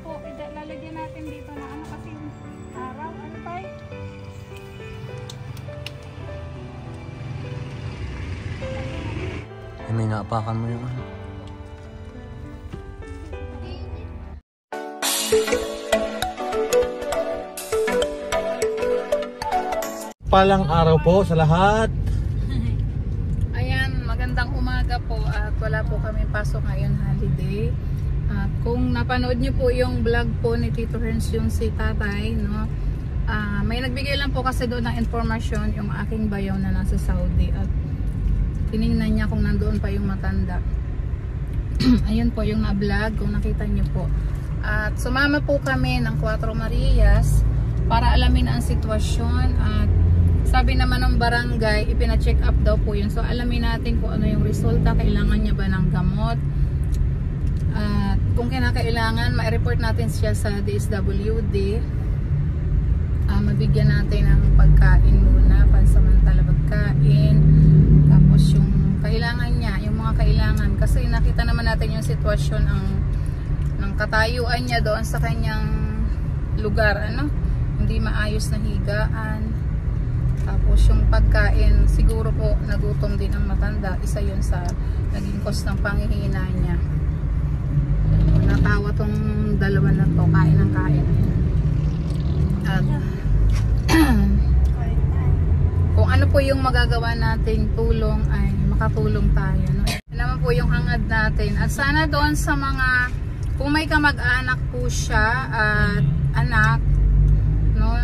po, lalagyan natin dito na ano kasi araw, ano tayo? May naapakan mo yung ano. Palang araw po sa lahat. Ayan, magandang umaga po at wala po kami pasok ngayon, holiday. At kung napanood niyo po yung vlog po ni Tito Herns, yung si tatay, no? May nagbigay lang po kasi doon ng informasyon yung aking bayaw na nasa Saudi at tinignan niya kung nandoon pa yung matanda. Ayun po yung na-vlog kung nakita niyo po. At sumama po kami ng Cuatro Marias para alamin ang sitwasyon at sabi naman ng barangay, ipina-check up daw po yun. So alamin natin kung ano yung resulta, kailangan niya ba ng gamot. At kung kinakailangan, ma-report natin siya sa DSWD. Mabigyan natin ng pagkain muna, pansamantala pagkain. Tapos yung kailangan niya, yung mga kailangan. Kasi nakita naman natin yung sitwasyon ng katayuan niya doon sa kanyang lugar. Hindi maayos na higaan. Tapos yung pagkain, siguro po nagutom din ang matanda. Isa yun sa naging cause ng panghihina niya. Natawa tong dalawa na to, kain ng kain. At kung ano po yung magagawa nating tulong ay makatulong tayo, no? Yan naman po yung hangad natin. At sana doon sa mga, kung may kamag-anak po siya at anak, no?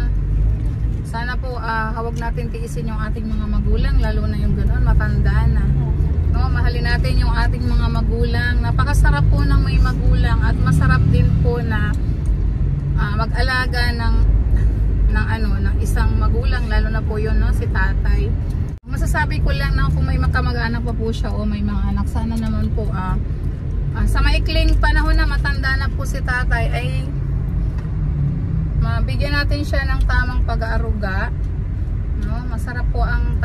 Sana po hawag natin tiisin yung ating mga magulang, lalo na yung ganoon, matanda na. No, mahalin natin yung ating mga magulang. Napakasarap po ng may magulang at masarap din po na mag-alaga ng isang magulang, lalo na po yun, no, si tatay. Masasabi ko lang na kung may kamag-anak pa po siya o may mga anak, sana naman po sa maikling panahon na matanda na po si tatay ay mabigyan natin siya ng tamang pag-aaruga, no? Masarap po ang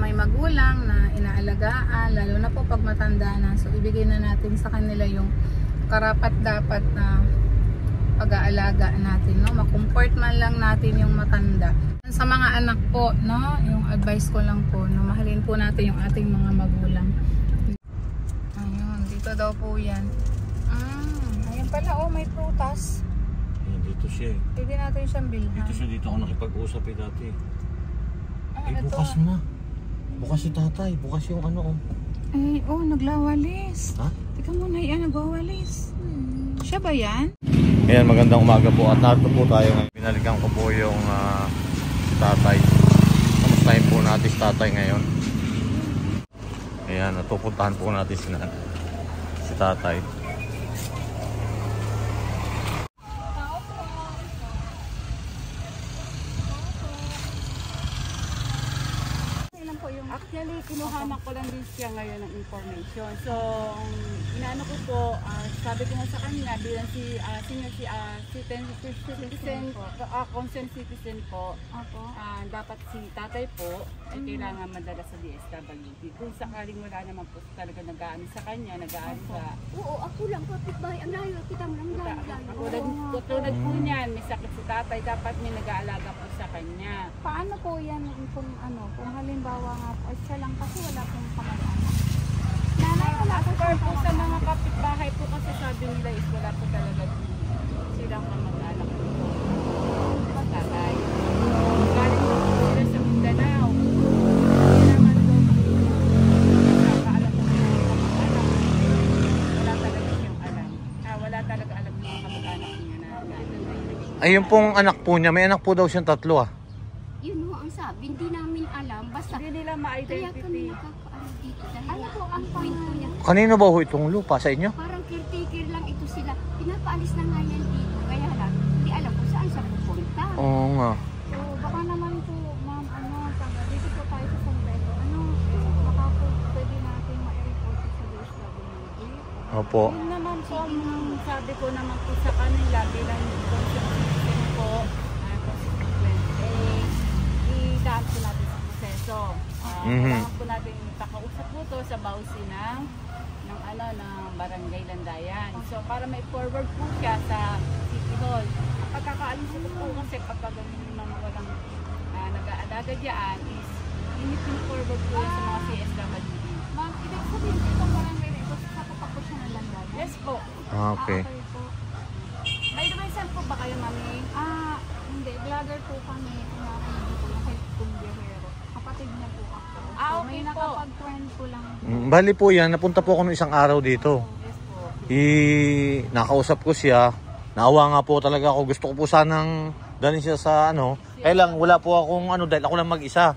may magulang na inaalagaan, lalo na po pag matanda na. So ibigay na natin sa kanila yung karapat-dapat na pag-aalaga natin, no? Ma-comfort man lang natin yung matanda. Sa mga anak po, no, yung advice ko lang po, no, mahalin po natin yung ating mga magulang. Ayun, dito daw po yan. Ayun pala, oh, may prutas. Dito siya eh. Pwede natin siyang bilhan. Dito ako nakipag-usap dati. Ito. Bukas na. Bukas si tatay. Bukas yung ano. Ay, oh, naglawalis. Ha? Teka muna, yan, nagwawalis. Siya ba yan? Ayan, magandang umaga po. At narito po tayo ngayon. Binalikan ko po yung tatay. Kamustahin po natin si tatay ngayon. Ayan, natupuntahan po natin si tatay. Actually, kinuhanak ko lang din siya ngayon ng information. So, inaano ko po, sabi ko nga sa kanya, bilang concerned citizen po, dapat si tatay po ay kailangan madala sa DSWD. Kung sakaling wala naman po talaga nag-aano sa kanya, nag-aano sa... Oo, ako lang po, pitbahay, ang layo, kita mo lang layo. Tulad po niyan, may sakit si tatay, dapat may nag-aalaga po sa kanya. Paano po yan kung halimbawa nga po, siya lang kasi wala pong kamag-anak? Nanay, wala po po sa mga kapitbahay po kasi sabi nila is wala po talaga silang kamag-anak po. Tatay. Galing po sila sa Mindanao. Hindi naman doon nakakaalam po ng mga kamag-anak. Wala talaga siyang alam. Wala talaga alam ng mga kamag-anak niya na. Ay, yung pong anak po niya, may anak po daw siyang 3 Yun ho ang sabi, hindi namin alam. Basta, hindi nila kaya kami ma-identity. nakakaalam dito. Dahil Ano po ang point po niya. Kanino ba ho itong lupa? Sa inyo? Parang caretaker lang ito sila. Pinapaalis na nga yan dito. Kaya lang, hindi alam kung saan siya pupunta. Oo nga. So, baka naman po, ma'am, dito po tayo sa Sombrero. Baka po pwede natin ma-report sa DSWD. Opo. Yun naman po ang sabi ko naman po sa kanila bilang concerned po, idaan po natin sa proseso. Kailangan po natin ipakausap po to sa bausi ng ng Barangay Landayan. So para may forward po siya sa City Hall. Pagkakaalis ko po kasi pagka ganun naman walang nag-aalaga dyan is forward po yan sa mga CSWD. Ma'am, ibig sabihin dito barangay na ito sa tapak po siya ng Landayan? Yes po. Okay. Okay po. By the way, saan po ba kayo, mami? Hindi. Vlogger po kami. Kumain dito na kay Kumbiyahero. Kapatid niya po ako. Okay May po. nakapag-friend po lang. Bali po yan, napunta po ako nung isang araw dito. Yes po. Nakausap ko siya. Naawa nga po talaga ako. Gusto ko po sanang dalhin siya sa ano. Kaya lang, wala po akong ano dahil ako lang mag-isa.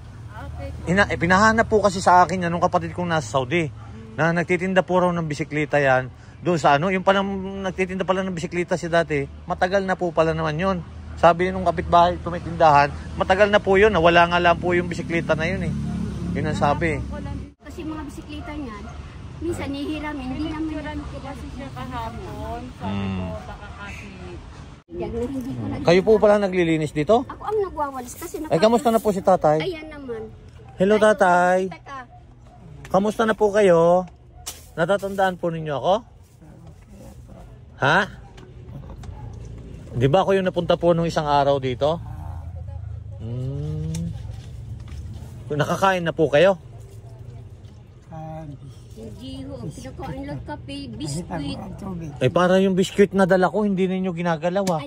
Okay. Pinahanap po kasi sa akin yan nung kapatid kong nasa Saudi. Na nagtitinda po raw ng bisikleta yan. Doon sa ano, yung palang nagtitinda pala ng bisikleta si dati. Matagal na po pala naman yun. Sabi nung kapitbahay, may tindahan, matagal na po yun. Nawala nga lang po yung bisikleta na yun eh. Yun ang sabi. Kasi mga bisikleta niyan, minsan nihiram, hindi naman Nagturan ko kasi siya kahapon. Sabi ko, baka kasi yan, hindi ko na. Kayo po pala naglilinis dito? Ako ang nagwawalis kasi Ay, kamusta na po si tatay? Ayan naman. Hello tatay. Teka, Kamusta na po kayo? Natatandaan po ninyo ako? Ha? Di ba ako yung napunta po nung isang araw dito? Nakakain na po kayo? hindi ho. Pinakain lang kape, biskuit. Eh para yung biscuit na dala ko, hindi ninyo ginagalaw ah.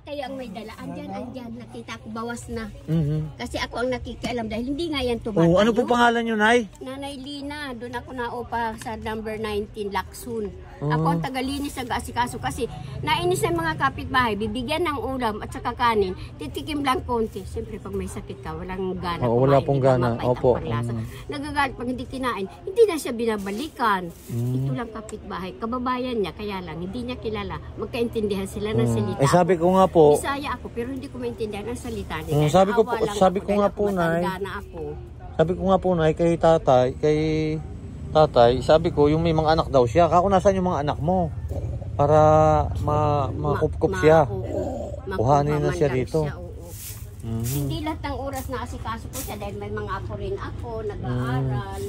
Kaya ang may dala. Andyan. Nakita ko, bawas na. Mhm. Kasi ako ang nakikialam dahil hindi nga yan tumatayo. Oh, ano po pangalan nyo, Nay? Nanay Lina, doon ako naupa sa number 19, Laksun. Ako ang tagalinis ng asikaso kasi nainis ang mga kapitbahay, bibigyan ng ulam at saka kanin, titikim lang konti. Siyempre pag may sakit ka, walang gana. Oo, wala kumain, pong di ba, gana. mapait ang Opo. panglasa. Nagagalit pag hindi kinain, hindi na siya binabalikan. Ito lang kapitbahay, kababayan niya, kaya lang hindi niya kilala. Magkaintindihan sila ng salita. Eh sabi ko nga po, Bisaya ako pero hindi ko maintindihan ang salita nila. sabi ko po- Naawa lang sabi ako ko dahil nga ako po, Nay. matanda na ako. sabi ko nga po, Nay, kay tatay, sabi ko yung may mga anak daw siya. Kako nasaan yung mga anak mo? Para makup-kup siya. Kuhanin na siya dito. Hindi lahat ng oras na asikaso ko siya dahil may mga apo rin ako, nag-aaral.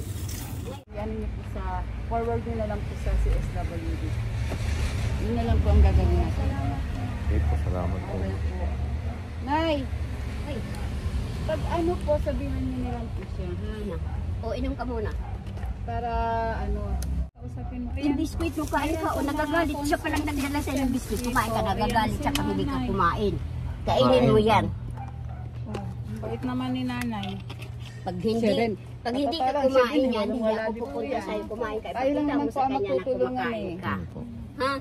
ano niyo po sa, forward niyo na lang po sa CSWD. Yun na lang po ang gagawin natin. Okay po, salamat po. Okay po. Nay! Ay! Pag ano po, sabihan niyo na lang po siya, ha? O, inom ka muna. Para ano, kausapin mo. Yung biskuit mo kain ka o nagagalit siya palang nagdala sa yung biskuit. Kumain ka, nagagalit siya pag hindi ka kumain. Kainin mo yan. Ang bait naman ni nanay. Pag hindi ka kumain yan, hindi ako pupunta sa'yo kumain ka. Tayo lang Ipakita mo naman po sa ang kanya na magtutulungan kumakain eh. ka. Ha?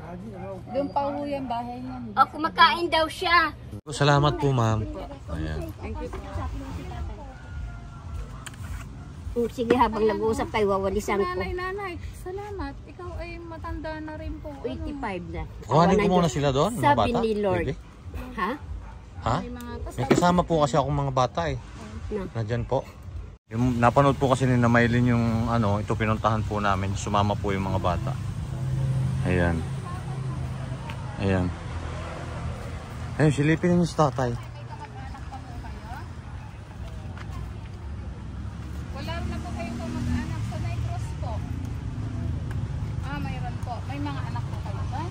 Doon pa ho yung bahay niya. O, kumakain daw siya. Salamat po, ma'am. Ayan. Thank you po. Sige, habang nag-uusap kayo, wawalisan ko. Nanay, salamat. Ikaw ay matanda na rin po. 85 na. Kuhanin ko muna sila doon, mga Sabi bata. ni Lord. Pwede? Ha? Ha? May kasama po kasi akong mga bata eh. Na. Nandyan po. Yung, napanood po kasi ni Namaylin yung ano, ito pinuntahan po namin. Sumama po yung mga bata. Ayan. Ayan. Ayun, silipin niyo si tatay. Wala na po kayong kamag-anak sa Negros po. Mayroon po. May mga anak po kayo ba?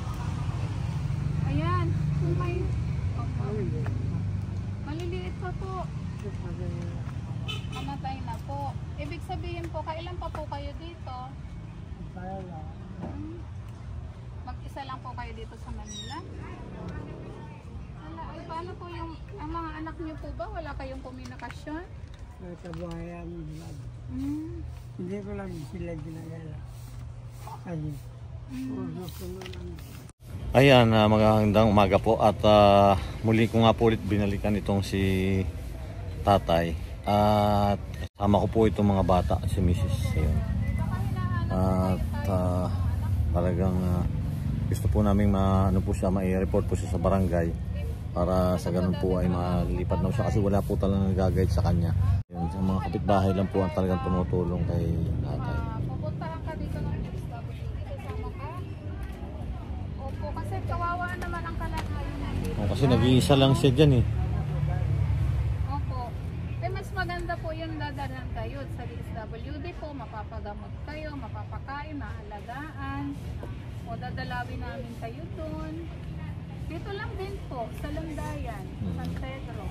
Ayan. May... Maliliit pa po. Namatay na po. Ibig sabihin po, kailan pa po kayo dito? Mag-isa lang po kayo dito sa Manila? Ay, paano po yung ang mga anak niyo po ba? Wala kayong komunikasyon? Sa buhayan nila. Hindi ko lang sila ginagala. Kasi, uso ko lang. Ayan, magandang umaga po at muli ko nga po ulit binalikan itong si tatay at kasama ko po itong mga bata, si Mrs. Ayan. At talagang gusto po namin ano po siya, ma-report po siya sa barangay para sa ganun po ay malipad na siya kasi wala po talagang nagagayad sa kanya. Yun, sa mga kapitbahay lang po ang talagang tumutulong kay tatay. Pupuntahan ka dito ng SWD, kasama ka? Opo, kasi kawawa naman ang kalagayan natin. Kasi nag-iisa lang siya dyan eh. Opo. Eh, mas maganda maganda po yung dadalhan kayo sa DSWD po, mapapagamot kayo, mapapakain, maalagaan, o dadalawin namin kayo doon. Dito lang din po, sa Landayan, San Pedro.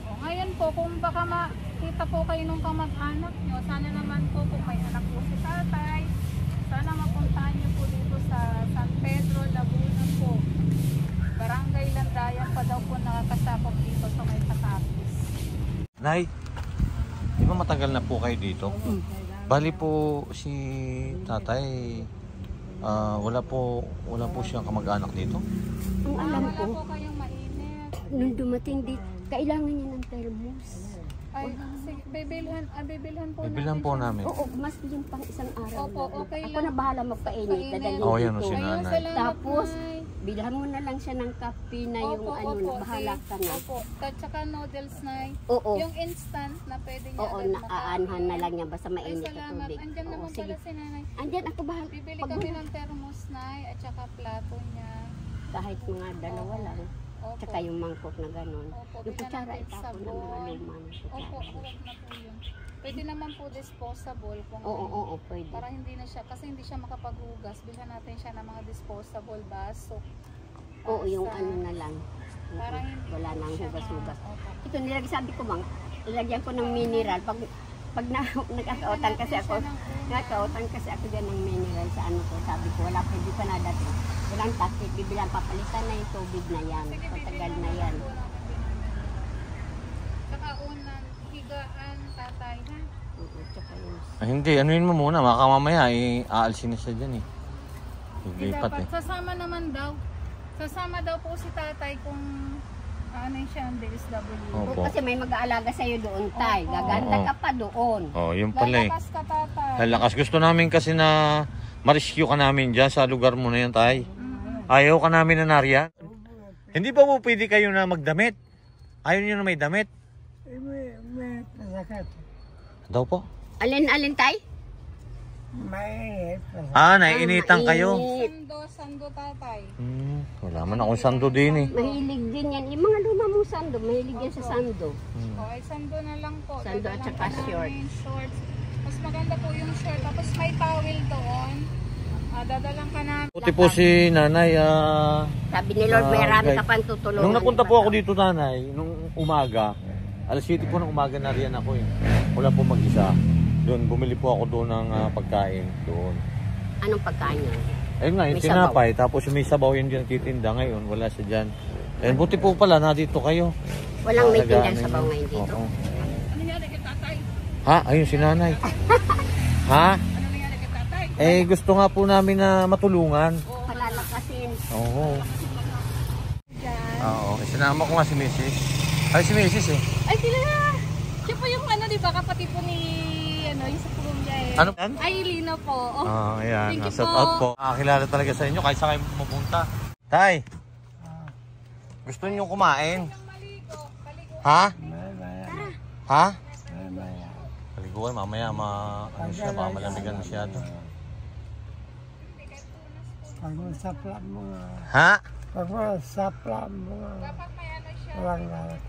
O, ngayon po, kung baka makita po kayo nung kamag-anak nyo, sana naman po kung may anak po si tatay, sana mapuntahan nyo po dito sa San Pedro, Laguna po. Barangay Landayan pa daw po nakakasapok dito sa may Katapis. Nay, di ba matagal na po kayo dito? Bali po si tatay, wala po siyang kamag-anak dito? Ang alam Wala ko, po kayong mainit. nung dumating dito, kailangan niya ng thermos. Ay, sige, bibilhan po Bibilan po namin. Oo, mas yung pang isang araw. Opo, lang. okay Ako lang. na bahala magpainit. Dadalhin Oo, yan o dito. si Ayun, nanay. salamat, Tapos, Nay. bilhan mo na lang siya ng kape na yung Opo, ano, opo, na bahala sige. ka na. Opo, at saka noodles, Nay. Oo. Yung instant na pwede niya Oo, agad naaanhan na lang niya basta Ay, mainit na salamat. tubig. Andyan Oo, naman sige. pala si nanay. Andyan ako bahala. Bibili Pag kami wala, ng thermos, Nay, at saka plato niya. kahit mga dalawa lang. Opo. Tsaka yung mangkok na gano'n. Opo, Yung bigyan kutsara, natin itapon ng mga sabon. lumang Opo, kutsara. huwag na po yun. Pwede naman po disposable kung Oo, ano. oo, pwede. Para hindi na siya, kasi hindi siya makapaghugas. Bilhan natin siya ng mga disposable baso. Oo, yung Sa- ano na lang. Para hindi Wala nang siya hugas-hugas. Opo. Ito nilagay, sabi ko mang, ilagyan ko ng mineral. Pag nagkakautang kasi ako, nagkakautang kasi ako dyan ng mineral sa ano ko. Sabi ko, wala pwede pa na dati. Walang takip, bibilang papalitan na yung tubig na yan. Sige, Patagal bibilang na yan. po namin Saka unang higaan, tatay, ha? Oo, tsaka yung... Hindi, anuin mo muna, baka mamaya aalsin na siya dyan eh. Hindi Lipat dapat. eh. Sasama naman daw. Sasama daw po si tatay kung ano siya ang DSWD. Opo. Kasi may mag-aalaga sa'yo doon, tay. Opo. Gaganda Oo. ka pa doon. Oh, yun pala eh. Lalakas ka, tatay. Lalakas. Gusto namin kasi na ma-rescue ka namin dyan sa lugar mo na yan, tay. Ayaw ka namin na nariyan. Hindi ba po pwede kayo na magdamit? Ayaw nyo na may damit? May pasakit. Daw po. Alin, tay? May pasakit. Naiinitan kayo. Sando, tatay. Wala man akong sando din eh. Mahilig din yan. Yung mga luma mong sando, mahilig yan sa sando. O, ay sando na lang po. Sando at Dadalang saka ka namin, shorts. shorts. Mas maganda po yung short. Tapos may towel doon. Dadalang ka namin. Puti po si nanay. Sabi ni Lord, may rami guys. ka pang tutulungan. Nung napunta po ako dito, nanay, nung umaga, alas 7 po ng umaga na riyan ako eh. Wala po mag-isa. Doon, bumili po ako doon ng pagkain doon. Anong pagkain yan? Ayun nga, yung May tinapay, tapos may sabaw yun dyan titinda ngayon, wala siya dyan. Eh, buti po pala, nandito kayo. Walang may Alagaan tindang sabaw ninyo. ngayon dito. Oo. Ano nangyari kay tatay? Ha? Ayun si nanay. Ha? Ano nangyari kay tatay? Eh, gusto nga po namin na matulungan. Palalakasin. Oo. Oo. Isinama ko nga si Mrs. Ay, si Mrs. eh. Ay, sila! Siya po yung ano, di ba, kapatid po ni, ano, yung sa pulong niya eh. Ano yan? Ay, Lina po. Oh. Ayan. Thank you Shout po. out po. Nakakilala talaga sa inyo kahit sa kayo pumunta. Tay, gusto niyo kumain? Ha? Ha? Paliguan, mamaya ano siya, baka malamigan na siya to. Pag masapla mo nga. Ha? Pag masapla mo nga. Walang galit.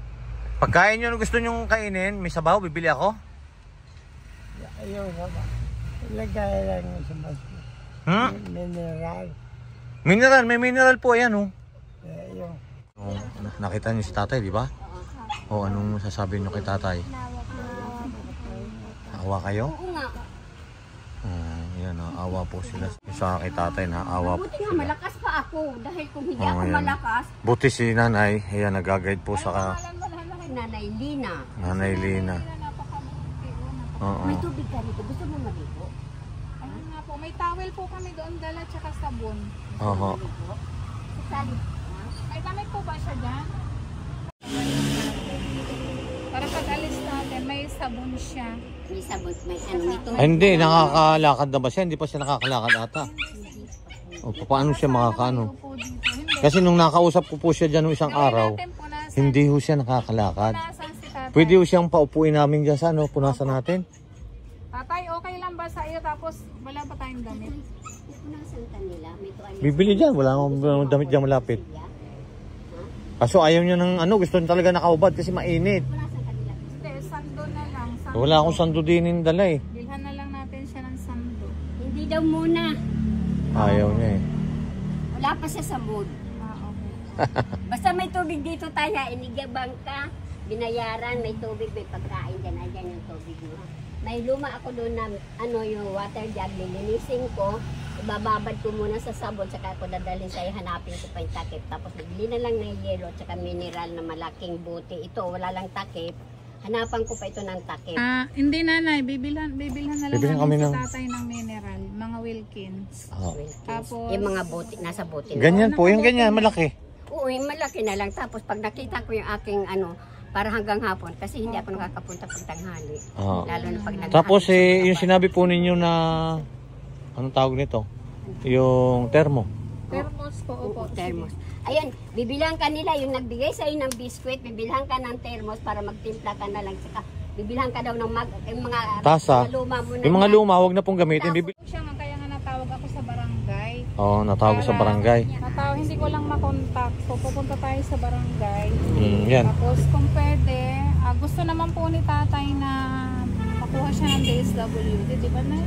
Pagkain niyo gusto niyo kainin, may sabaw, bibili ako? Ayaw ka ba? Ilagay lang mo sa baso. Mineral. Mineral, may mineral po yan oh. Ayaw. Nakita niyo si tatay, di ba? O anong sasabihin niyo kay tatay? Awa kayo? Oo nga. Yan, naawa po sila. Sa kay tatay, naawa po Buti nga, sila. malakas pa ako. Dahil kung hindi Oo, ako yan. malakas, Buti si nanay, ayan, nag-guide po sa Nanay Lina. nanay Lina. Oo. May tubig ka rito. Gusto mo maligo? Ayun nga po, may towel po kami doon dala tsaka sabon. Oo. Sali. May damit po ba siya dyan? Para pag alis natin, may sabon siya. May sabot, may ano, may tubig. Ay, hindi, nakakalakad na ba siya? Hindi pa siya nakakalakad ata. O, paano siya makakaano? Po dito. Hindi. Kasi nung nakausap ko po siya dyan nung isang araw, Natin punasan. hindi ho siya nakakalakad. Punasan si tatay. Pwede ho siyang paupuin namin dyan sa ano, punasan natin. Tatay, okay lang ba sa iyo? Tapos wala pa tayong damit. Punasan ka nila. May tuwalya. Bibili dyan, wala akong damit dyan malapit. Kaso ayaw niya ng ano, gusto niya talaga nakaubad kasi mainit. Punasan ka nila. Hindi, sando na lang. Sando. Wala akong sando din yung dala eh. Bilhan na lang natin siya ng sando. Hindi daw muna. Ayaw niya eh. Wala pa siya sa mood. Okay. Basta may tubig dito tayo, inigabang ka, binayaran, may tubig, may pagkain dyan, andyan yung tubig mo. May luma ako doon na yung water jug, lilinisin ko, ibababad ko muna sa sabon, saka ako dadalhin sa'yo, hanapin ko pa yung takip. Tapos bili na lang ng yelo, saka mineral na malaking buti. Ito, wala lang takip. Hanapan ko pa ito ng takip. Hindi nanay, bibilhan na lang Bibilhan namin kami si ng- tatay ng mineral, mga Wilkins. Oh. Tapos, Yung mga buti, nasa buti na. Ganyan po, yung ganyan, malaki. Oo, yung malaki na lang. Tapos pag nakita ko yung aking para hanggang hapon, kasi hindi ako nakakapunta pag tanghali. Oo. Lalo na pag Tapos yung sinabi po ninyo na, anong tawag nito? Yung termo. thermos po, opo. Thermos. Ayan, bibilhan ka nila yung nagbigay sa'yo ng biskwit, bibilhan ka ng thermos para magtimpla ka na lang. Saka bibilhan ka daw ng yung mga Tasa. mga luma mo na. Yung mga yan. luma, huwag na pong gamitin. Siya nga, kaya nga natawag ako sa barangay. Oo, natawag ko sa barangay. Hindi ko lang makontak. So, pupunta tayo sa barangay. Yan. Tapos, kung pwede, gusto naman po ni tatay na makuha siya ng DSWD, di ba na?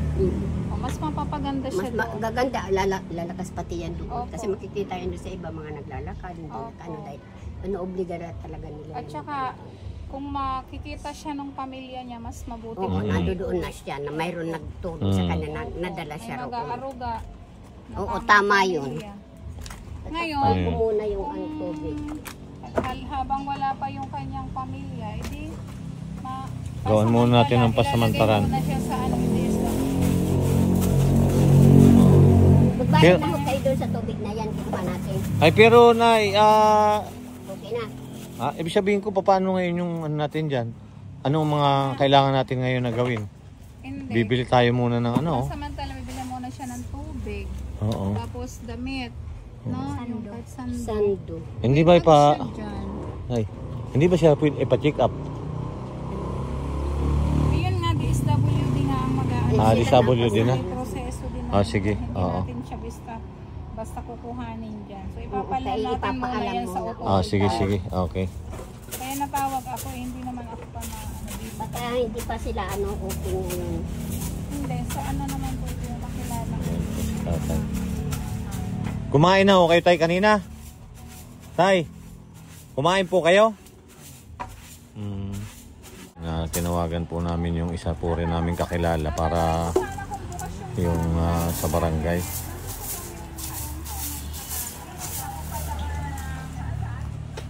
O, mas mapapaganda Mas siya doon. gaganda, lalakas pati yan doon. Opo. Kasi makikita yan doon sa iba mga naglalakad. Hindi Opo. dahil obliga talaga nila. At saka, kung makikita siya ng pamilya niya, mas mabuti. Oo, po. nandoon na siya na mayroon nagtulong sa kanya na nadala May siya roon. nag-aaruga. Oo, tama yun. Ngayon, Pag muna yung tubig. habang wala pa yung kanyang pamilya, edi Gawin muna natin ang pasamantaran. Ilalagay muna siya sa DSWD. Magbayad na ho kayo doon sa tubig na yan, kinuha natin. Ay, pero Nay, Okay na. ibig sabihin ko, paano ngayon yung ano natin dyan? Anong mga kailangan natin ngayon na gawin? Hindi. Bibili tayo muna ng ano? Samantala, bibili muna siya ng tubig. Oo. Tapos damit. No? Yung kahit sando. Sando. Hindi ba ipa... Siya dyan. Ay, hindi ba siya pwede ipa-check up? Yun nga, DSWD nga ang mag-aano. DSWD na? May proseso din Ah, sige. Hindi Oo. natin siya basta kukuhanin dyan. So, Okay, ipapaalam natin muna ipapaalam yan sa muna. otoridad. Sige. Okay. Kaya natawag ako, hindi naman ako pa na dito. Baka hindi pa sila okay ngayon. Hindi, sa ano naman po yung makilala ko. Okay. Kumain na ho kayo, Tay, kanina? Tay, kumain po kayo? Tinawagan po namin yung isa po rin namin kakilala para yung sa barangay.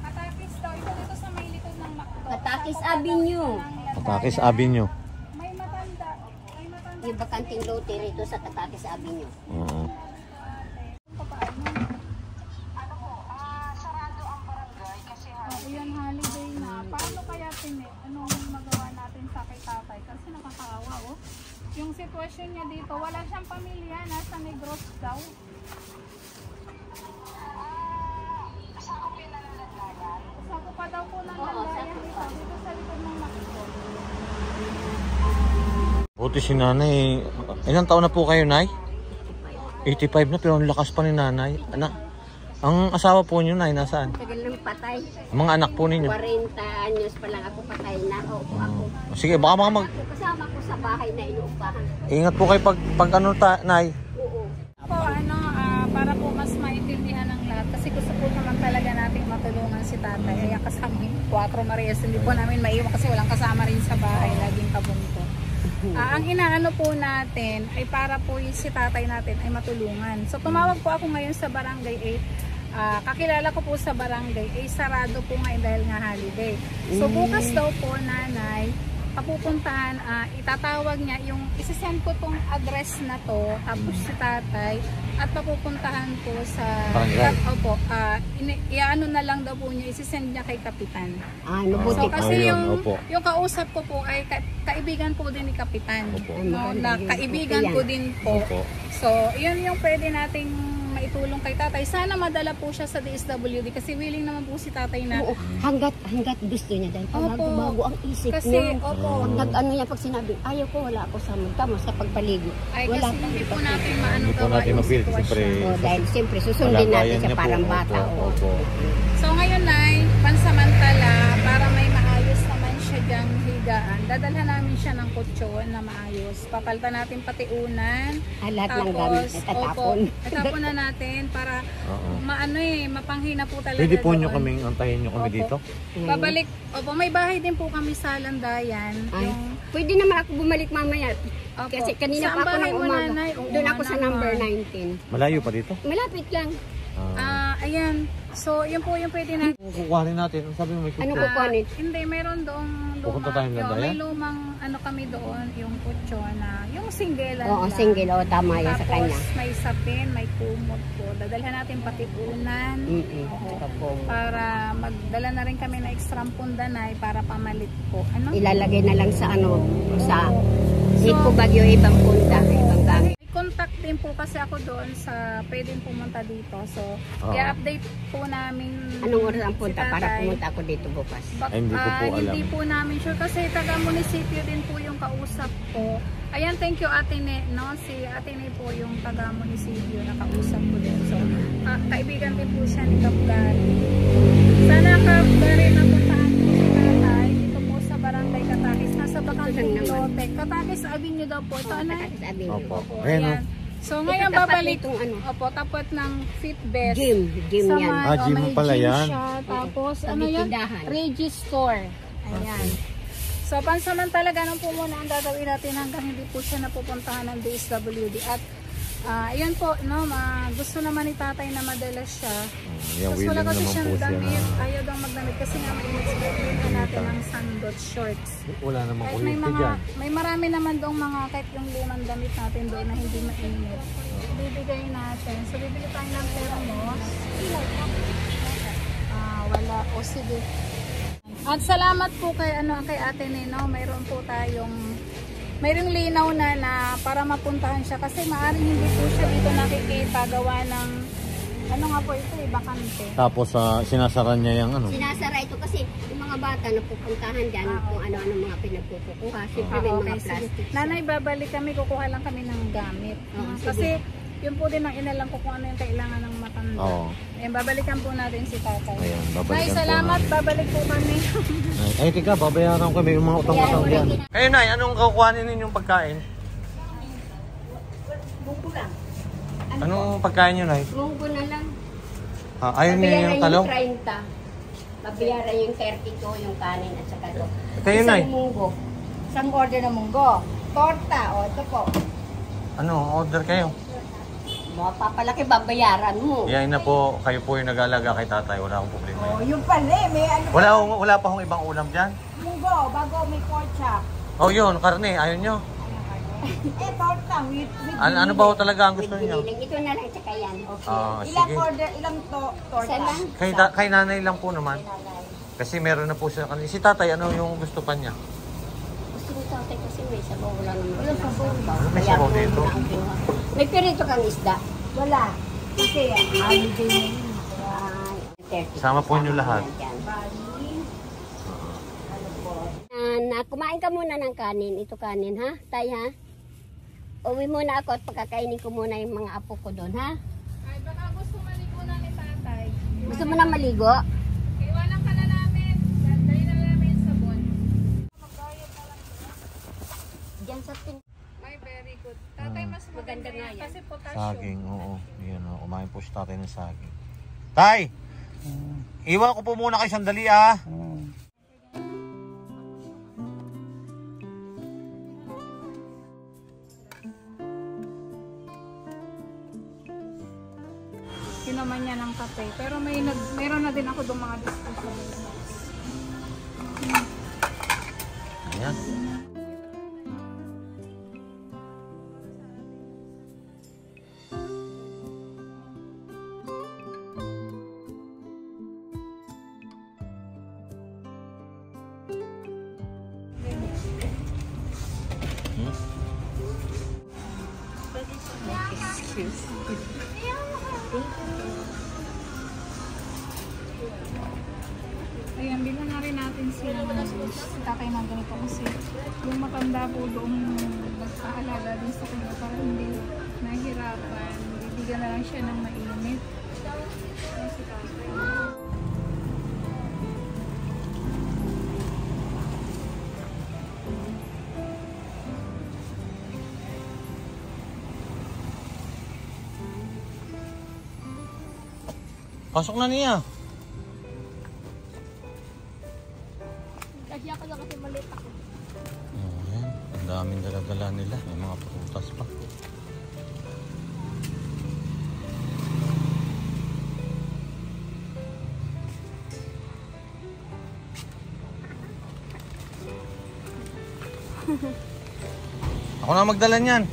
Katakis daw, ito dito sa may likod ng McDo. Katakis Avenue. Katakis Avenue. May matanda. Yung bakanting lote rito sa Katakis Avenue. Oo. Yan holiday na. Paano kaya anong magawa natin sa kay tatay? Kasi nakakaawa, oh. Yung sitwasyon niya dito, wala siyang pamilya, nasa Negros daw. Sako pa daw po ng landayan dito sa likod ng McDo. Buti si nanay. Ilang taon na po kayo, Nay? 85 na, pero ang lakas pa ni nanay. Anak, ang asawa po niyo, Nay, nasaan? Tagal ng patay. Ang mga anak po ninyo. 40 anyos pa lang ako patay na. Opo ako. Sige, baka mga Kasama ko sa bahay na inuupahan. Ingat po kayo pag ano, Nay. Oo. Po, para po mas maintindihan ng lahat. Kasi gusto po naman talaga nating matulungan si tatay. Kaya kasama yung 4 Marias. Hindi po namin maiwan kasi walang kasama rin sa bahay. Laging kabunto. Ang inaano po natin ay para po yung si tatay natin ay matulungan. So tumawag po ako ngayon sa barangay 8. Kakilala ko po sa barangay sarado po ngayon dahil nga holiday. So bukas daw po, nanay, papupuntahan, itatawag niya yung isasend ko tong address na to, tapos si tatay, at papupuntahan po sa barangay. Opo, iaano na lang daw po niya, isasend niya kay kapitan. Mabuti So pa. kasi Ayun, opo. yung kausap ko po ay kaibigan po din ni kapitan. Opo. No, na kaibigan ko din po. Opo. So, yun yung pwede nating maitulong kay tatay. Sana madala po siya sa DSWD kasi willing naman po si tatay na. Oo, hanggat gusto niya dahil pag Opo. bago ang isip Kasi, niya. opo. Nag-ano niya pag sinabi, ayaw ko, wala ako sa magkamos sa pagpaligo. Ay, Wala kasi pa. hindi po natin maano Hindi po gawa natin yung mapilit. sitwasyon. Siyempre, Dahil siyempre susundin natin kalagayan siya niya po. parang bata. Opo, Oo. opo. So, ngayon ay pansamantala para may maayos naman siya dyang higaan, dadalhan namin siya ng kutsyon na maayos. Papalitan natin pati unan. Lahat ng gamit na tatapon. Tatapon na natin para mapanghina po talaga. Pwede po nyo doon. kaming antayin nyo kami dito? Babalik. Opo, may bahay din po kami sa Landayan. Ay, Yung, pwede naman ako bumalik mamaya. Opo. Kasi kanina Saan pa ako bahay ng mo, umaga. nanay? Doon ako sa number naman. 19. Malayo pa dito? Malapit lang. Ayan. So, yun po yung pwede natin. Kukuhanin natin. Ang sabi mo may Ano kutsyon. ko kunin? Hindi, mayroon doong Pupunta tayo ng Landayan? may lumang kami doon, yung kutsyon na, yung single Oo, single. Oo, tama yan sa kanya. Tapos may sapin, may kumot po. Dadalhan natin pati unan. Saka po. Para magdala na rin kami na extra pundanay para pamalit po. Ano? Ilalagay na lang sa sa Nico Baguio, ibang punta, ibang gamit. May contact din po kasi ako doon sa pwedeng pumunta dito. So, i-update po namin Anong oras ang punta si para tatay. pumunta ako dito bukas? Ay, hindi ko po alam. Hindi po namin sure kasi taga-munisipyo din po yung kausap ko. Ayan, thank you Ate Ne, no? Si Ate Ne po yung taga-munisipyo na kausap ko din. So, kaibigan din po siya ni Kapgari. Sana Kapgari napuntahan po si tatay dito po sa Barangay Katakis. Nasa Bakantong Lote. Katakis Avenue daw po. Ito, ano? Sabi Opo. Opo, Ayan, ayan. So, ngayon Ito, tapat babalik. nitong ano? Opo, tapat ng Fitbest. Gym Sa yan. Gym may pala gym yan. siya. Tapos, Sa ano yan? tindahan. Registore. Ayan. So, pansamantala, ganun po muna ang gagawin natin hanggang hindi po siya napupuntahan ng DSWD. At, ayan po, no, gusto naman ni tatay na madalas siya. Yan, Tapos wala willing kasi naman siyang po siya damit. na Ayaw daw magdamit kasi nga may inexperience natin ng sandot shorts. wala namang Kahit may kuryente dyan. may marami naman doong mga kahit yung lumang damit natin doon na hindi mainit. Bibigay natin. So, bibili tayo ng thermos. Wala. O, sige. At salamat po kay Ate Nino. Mayroon po mayroong linaw na para mapuntahan siya kasi maaaring hindi po siya dito nakikita gawa ng ano nga po ito bakante. Tapos sinasara niya yung ano. Sinasara ito kasi yung mga bata na pupuntahan dyan kung ano-ano mga pinagkukuha. Siyempre may mga plastic. Nanay, babalik kami, kukuha lang kami ng gamit. Kasi yun po din ang inalam ko kung ano yung kailangan ng matanda. Oo. Ayan, babalikan po natin si tatay. Ayan, Nay, babalikan po salamat. natin. Babalik po kami. Ay, tika, babayaran ko. May mga utang-utang yan. Kayo, Nay, anong kukuhanin ninyong pagkain? Munggo lang. Anong pagkain nyo, Nay? Munggo na lang. Ayaw niyo yung talong? Yung 30. Babayaran yung 32, yung kanin at saka ito. Kayo, Nay? Isang munggo. Isang order na munggo. Torta, o ito po. Ano, order kayo? Papalaki, babayaran mo. Yan na po, kayo po yung nag-aalaga kay tatay. Wala akong problema O, yan. yung pala may ano Wala pa akong ibang ulam dyan? munggo, bago may pork chop. Oh, yun, karne. Ayaw nyo? Torta with Ano ba ho talaga ang gusto niyo? Biniling. Ito na lang tsaka yan. ilang Sige. order, ilang torta. Isa lang. Kay nanay lang po naman. Kasi meron na po siya kanina. Si tatay, ano yung gusto pa niya? Gusto ko tatay kasi may sabaw. Wala naman. Wala sabaw. May sabaw dito? May pirito kang isda. Wala. Kasi holiday. Sama po niyo lahat. Kumain ka muna ng kanin. Ito kanin, ha? Tay, ha? Uwi muna ako at pagkakainin ko muna yung mga apo ko doon, ha? Ay, baka gusto maligo na ni tatay. Gusto mo na maligo? Iwanan ka na namin. Dali na namin yung sabon. Diyan sa ting... Ay, very good. Tatay, mas maganda Maganda nga yan. yan. Kasi potassium. Saging, oo. Yan, kumain po si tatay ng saging. Tay! Iwan ko po muna kayo sandali, ah. Kinuman niya ng kape. Pero mayroon na din ako doon mga discussion. Ayan. Ayan, bilhan na rin natin si tatay ng ganito kasi yung matanda po doon nag-aalaga din sa kanya para hindi nahihirapan. Bibigyan na lang siya ng mainit. Ayan si tatay. Pasok na niya. Kasi ako lang kasi maliit ako. Ayan. Ang daming dala-dala nila. May mga prutas pa. Ako na magdala niyan.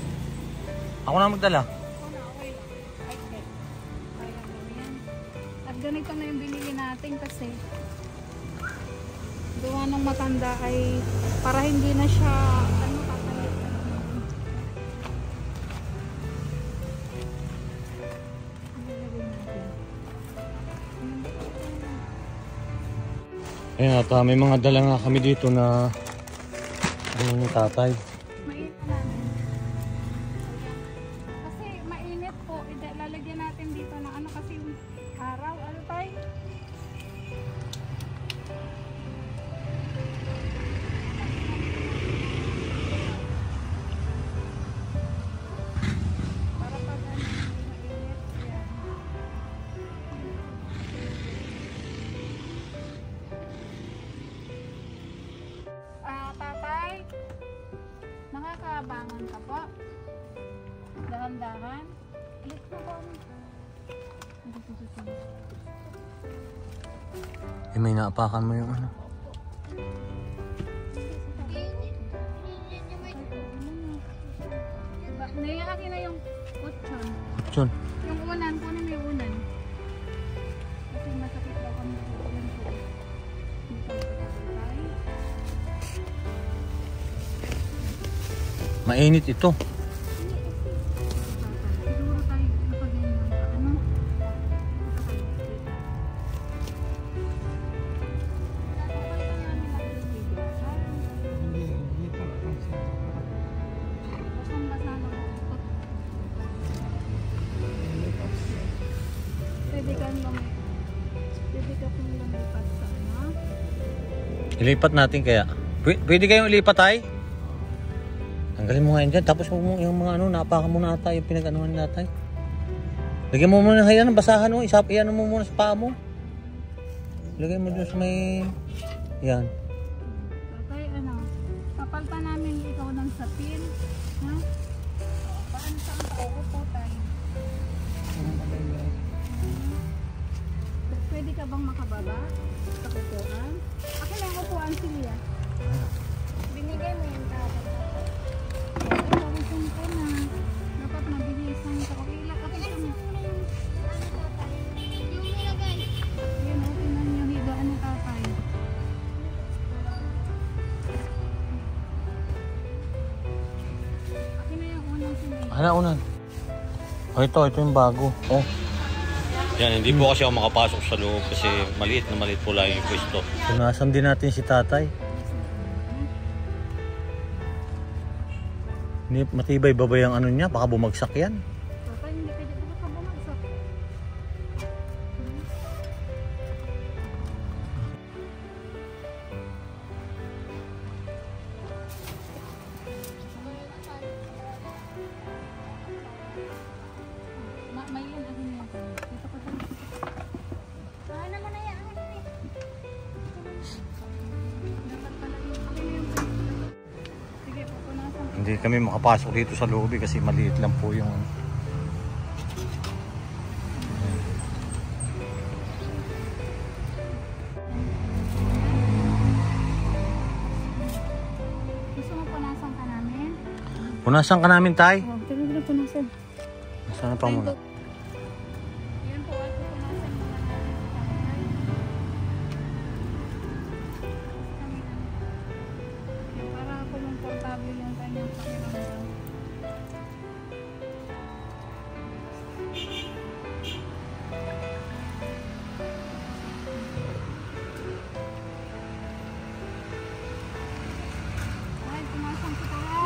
Ako na magdala. At ganito na yung binili natin kasi gawa ng matanda ay para hindi na siya kakalit. Ayan at may mga dala nga kami dito na ano ni tatay. Mainit namin. Kasi mainit po. Lalagyan natin dito ng ano kasi yung araw. Ano tayo? Para pag ano, mainit. Yan. Tatay, nakakabangon ka po. Dahan-dahan. Alit na po. May naapakan mo yung ano. Naiakin na yung utson. Chon. Yung unan, kunin mo yung unan. Kasi masakit daw kami sa unan ko. Mainit ito. Siguro tayo nakaganyan pa. Ano? Hindi pa kasi. Basang-basa na po. Pwede kang lumipat sa ano? Ilipat natin kaya. Pwede kayong ilipat ay? Tanggalin mo nga yun dyan. Tapos yung mga ano, naapakan mo na ata yung pinag-anuhan natin. Lagyan mo muna ng basahan mo. Iyan mo muna sa paa mo. Lagay mo dun sa may... Yan. Okay, ano? Papalpa namin ikaw ng sapin. Ha? Paano saan pa uupo tayo? Pwede ka bang makababa sa upuan? Akin lang upuan si Lia. Binigay mo yung tao. Dapat mabilisan ka. Okay lang. Okay lang. Yan, okay na yung higaan ni tatay. Okay na yung unang sinay. Ano unan? Oh, ito yung bago. Oh. Yan, hindi po kasi ako makapasok sa loob kasi maliit po lang yung pwesto. Punasan din natin si tatay. Hindi matibay ba yung ano niya? Baka bumagsak yan. Tatay, hindi ka dyan. Baka bumagsak. Maylin, akin niya. Dito ka tayo. Ano naman na yan? Dapat pala yung akin na yung pwesto. Sige, pupunasan. Hindi kami makapasok dito sa loob kasi maliit lang po yung ano. Gusto mo punasan ka namin? Punasan ka namin, tay? Oo, tignan ko na punasan. Sana pa muna. Yan po, at pupunasan muna namin sa tatay. Para komportable yung kanyang pakiramdam. Ay, pumasang kita ha.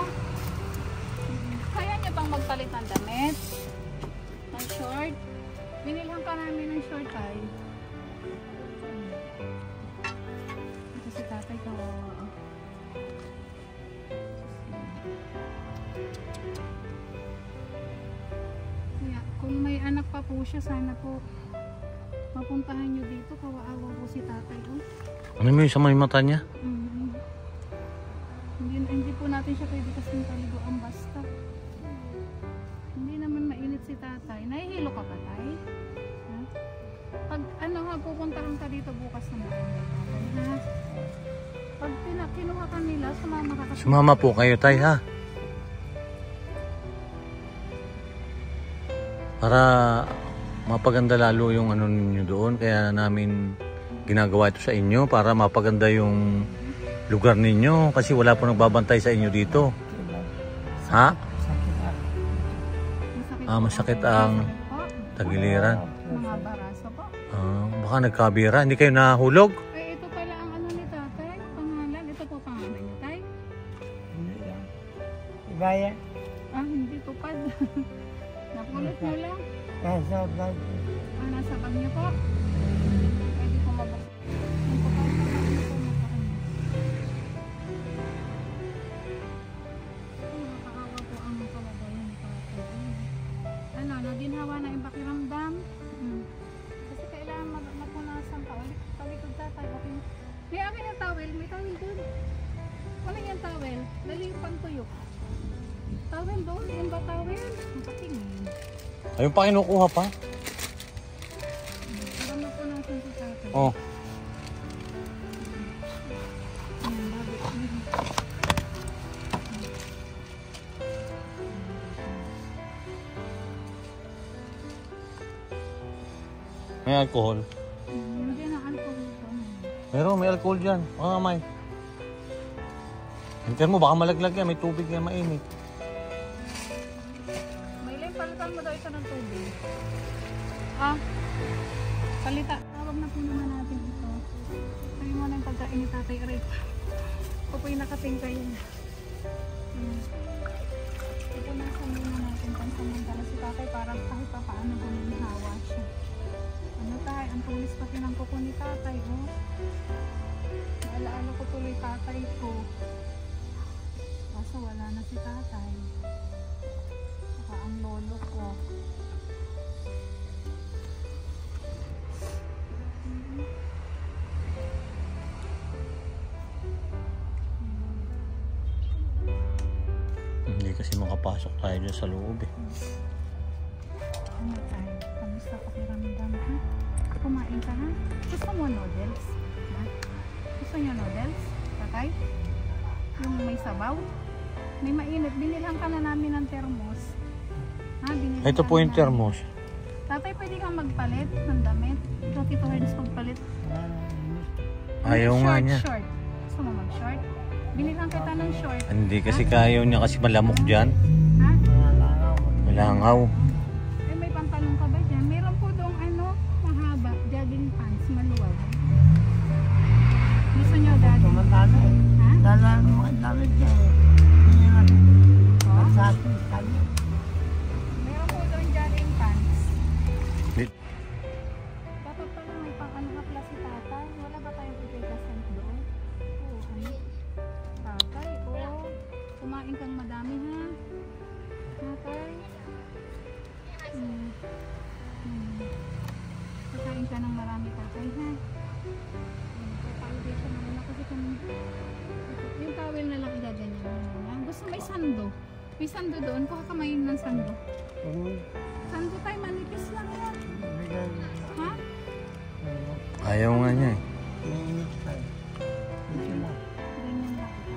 Kaya niyo bang magpalit ng damit? Ng short? Binilhan ka namin ng short ay. Ito si tatay ko. Kaya, kung may anak pa po siya, sana po mapuntahan nyo dito, kawaawa po si tatay. Oh. Ano mo yung sa may mata niya? Hindi po natin siya pwede kasing paliguan basta. Hindi naman mainit si tatay. Nahihilo ka ba, tay? Ha? Pag ano ha, pupuntahan ka dito bukas na barangay tatay, ha? Pag kinuha ka nila, sumama ka kasi. Sumama po kayo, tay, ha? Para mapaganda lalo yung ano ninyo doon. Kaya namin ginagawa ito sa inyo para mapaganda yung lugar ninyo. Kasi wala po nagbabantay sa inyo dito. Ha? Masakit ang tagiliran. Mga baraso po. Baka nagkabira. Hindi kayo nahulog? Ay, ito pala ang ano ni tatay. Pangalan. Ito po pangalan niya, tay? Hindi lang. Iba yan. Hindi tupad. Napulot mo lang. Nasa bag. Nasa bag niyo po. Pwede po mabuksan. Ang pagkakaroon po nakakaawa po ang kalagayan ni tatay. Ano, naginhawa na yung pakiramdam. Kasi kailangan magpunasan pa. Ulit, talikod tatay. Okay. May akin yung towel. May towel doon. Wala yung towel. Dali yung pantuyok. Towel doon. Yung ba towel? Mapatingin. Ayun pa kinukuha pa? Para mapunasan si tatay. Oh. May alcohol. Hindi na alcohol po. Meron, may alcohol dyan. May. Hintayin mo, baka malaglag yan. May tubig yan, mainit. Maylin, palitan mo daw ito ng tubig. Palita. Tawag na po naman natin ito. Sabi mo na yung pagkain ni tatay Aray. Ito po yung nakatingkay yun. Pupunasan muna natin pansamantala si tatay para kahit pa paano guminhawa siya. Ano tayo, ang tulis pati ng kuko ni tatay, oh. Naalaala ko tuloy tatay ko. Kaso wala na si tatay. Saka ang lolo ko. Hindi kasi makapasok tayo dyan sa loob eh. Ano tayo? Kamusta pakiramdam, ha? Kumain ka, ha? Gusto mo noodles? Ha? Gusto niyo noodles? Tatay? Yung may sabaw? May mainit. Binilhan ka na namin ng thermos. Ha? Binilhan Ito ka po na yung namin. thermos. Tatay, pwede kang magpalit ng damit. Ito, Tito Herds, magpalit. Ayaw nga niya. Short. Gusto mo mag-short? Binilhan kita ng short. Hindi kasi kayo niya kasi malamok dyan. Ha? Malangaw. Eh, may pantalong ka ba dyan? Meron po doong ano, mahaba, jogging pants, maluwag. Gusto nyo dati? Tumatalo. Ha? Dalaan mo ang damit niya eh. Hindi naman. Sa ating kanya. Meron po doon jogging pants. Di- Dapat pala may pang-ano ka pala si tatay. Wala ba tayong ipay-kasent doon? Oo, ano? Tatay, oh. Kumain kang madami, ha? Tatay. Kakain ka ng marami, tatay, ha? Papauwi siya muna kasi kung yung towel na lang igaganyan mo muna. Gusto may sando. May sando doon. Kuha ka main ng sando. Sando tayo, manipis lang yan. Ha? Ayaw nga niya eh. Mainit ka. Dito na. Ganyan lang ito.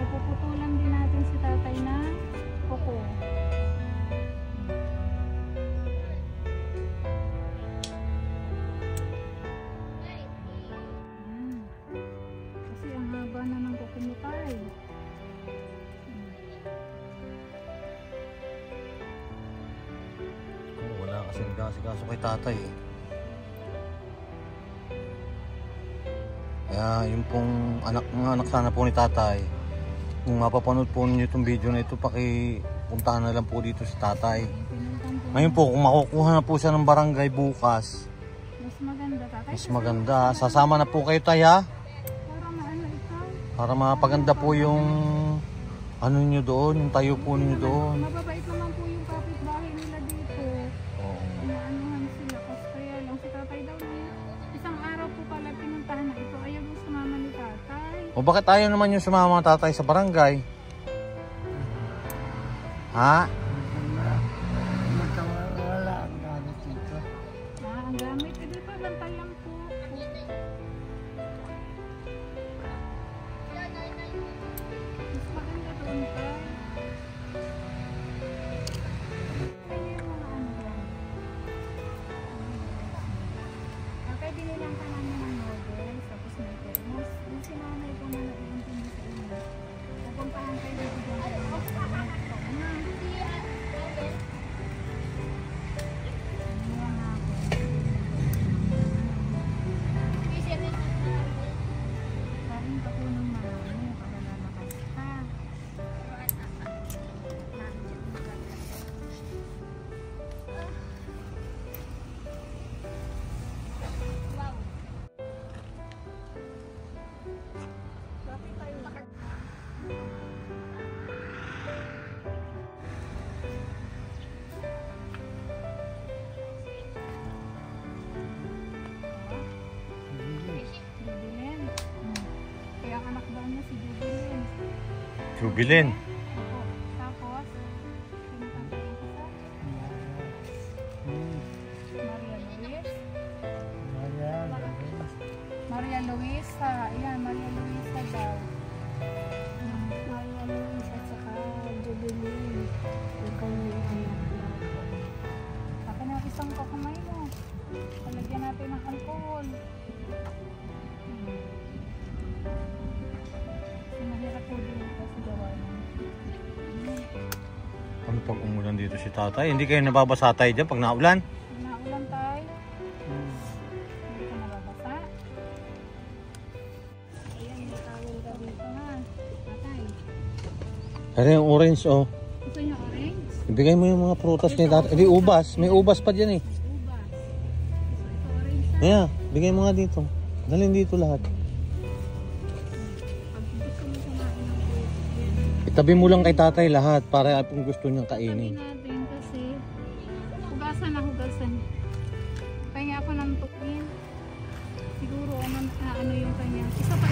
Puputulan din natin si tatay na kuko. Kasi ang haba na ng kuko mo tayo. Wala kasi nagkasikaso kay tatay eh. Kaya yung pong mga anak sana po ni tatay, kung mapapanood po ninyo itong video na ito, pakipuntahan na lang po dito si tatay. Ngayon po, kung makukuha na po siya ng barangay bukas, Mas maganda tatay. mas maganda. Sasama na po kayo tayo ha. Para maano ikaw. Para mapaganda po yung ano nyo doon, yung tayo po nyo doon. Mababait naman po yung kapitbahay nila dito. Oo. Umaanuhan sila. Kasi kaya lang si tatay daw niya. Isang araw po pala pinuntahan na ito. Ayaw mo sumama ni tatay. O bakit ayaw naman yung sumama ng tatay sa barangay? Ha? Wala ang gamit dito. Ang gamit. Hindi pa bantayan po. Mas maganda doon tayo. Kaya yung mga ano yan. Okay, binilang ka namin ng noodles. Tapos may thermos. Yung sinanay ko na naiintindi sa inyo. Pupuntahan kayo dito dyan sa inyo. Kain ka po ng marami para lalakas ka. Jubilin. Kaya ang anak daw niya si Jubilin. Jubilin. Opo. Tapos, pinapatayin ko sa Maria Luisa. Ayan, Maria Luisa daw. Maria Luisa at saka Jubilin. Ikaw yung anak daw. Akin ang isang kakamay mo. Palagyan natin ng alcohol. Mahirap po din kasi gawa ng Ano pag umulan dito si tatay? Hindi kayo nababasa tayo dyan pag naulan? naulan tayo. Hindi ka nababasa. Ayan, may tawang gabi. Ito na. Tatay. Pero yung orange oh. Gusto niyo orange? Ibigay mo yung mga prutas ni tatay. Hindi, ubas. May ubas pa dyan eh. Ubas. Ito orange. Yeah, bigay mo nga dito. Dalhin dito lahat. Pag gusto mo kumain ng fruit, yan. Itabi mo lang kay tatay lahat para kung gusto niyang Sabi kainin. natin kasi hugasan na hugasan. Pahinga ako ng tukin. Siguro ano yung kanya. Isa pa.